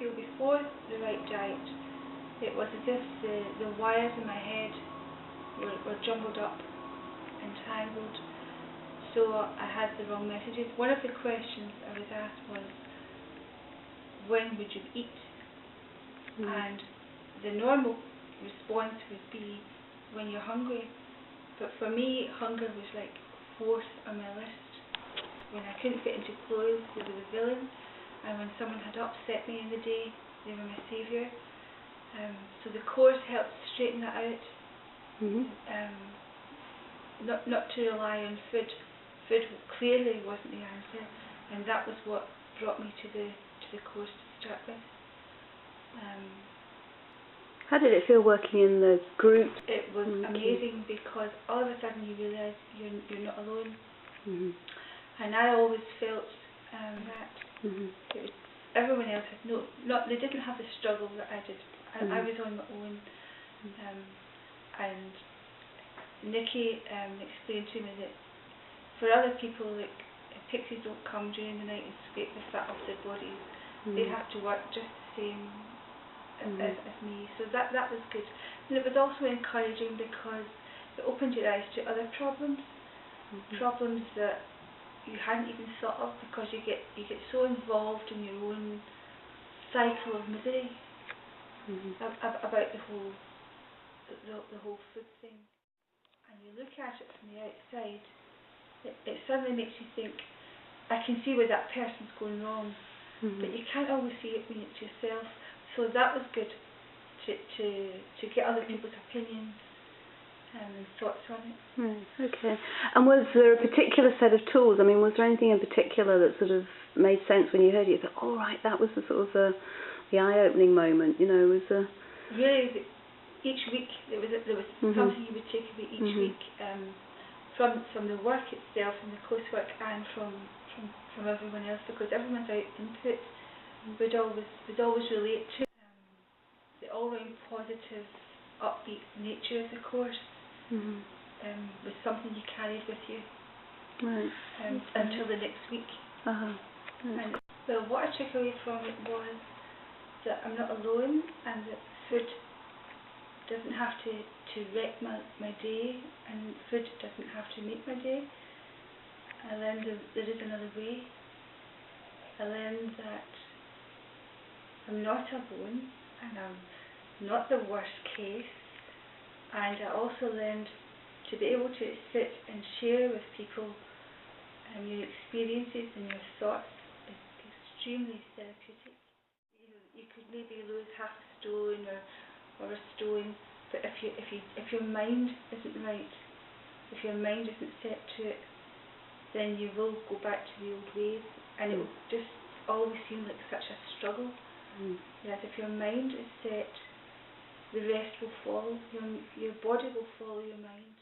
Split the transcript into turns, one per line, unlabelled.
feel before the right diet, it was as if the wires in my head were jumbled up and tangled, so I had the wrong messages. One of the questions I was asked was, when would you eat? And the normal response would be, when you're hungry. But for me, hunger was like fourth on my list. When I couldn't fit into clothes, they were the villain. And when someone had upset me in the day, they were my saviour. So the course helped straighten that out. Not to rely on food. Food clearly wasn't the answer, and that was what brought me to the course to start with.
How did it feel working in the group?
It was amazing, because all of a sudden you realise you're not alone. And I always felt that it was, everyone else had they didn't have the struggle that I did. I was on my own, and Nikki explained to me that for other people, like, pixies don't come during the night and scrape the fat off their bodies. They have to work just the same as me. So that was good. And it was also encouraging, because it opened your eyes to other problems, problems that you hadn't even thought of, because you get so involved in your own cycle of misery about the whole food thing. And you look at it from the outside, it suddenly makes you think, I can see where that person's going wrong, but you can't always see it when it's yourself. So that was good to get other people's opinions and thoughts on it.
Right, okay. And was there a particular set of tools? I mean, was there anything in particular that sort of made sense when you heard it? You thought, oh right, that was the sort of the eye-opening moment, you know, was there...
Really, each week there was something you would take away each week, from the work itself and the coursework, and from everyone else, because everyone's input would always relate to the all-round positive, upbeat nature of the course. Was something you carried with you until the next week. And well, what I took away from it was that I'm not alone, and that food doesn't have to wreck my day, and food doesn't have to make my day. I learned that there is another way. I learned that I'm not alone, and I'm not the worst case. And I also learned to be able to sit and share with people your experiences and your thoughts is extremely therapeutic. You could maybe lose half a stone or a stone, but if your mind isn't right, if your mind isn't set to it, then you will go back to the old ways, and it will just always seem like such a struggle. Whereas if your mind is set, the rest will follow. Your body will follow your mind.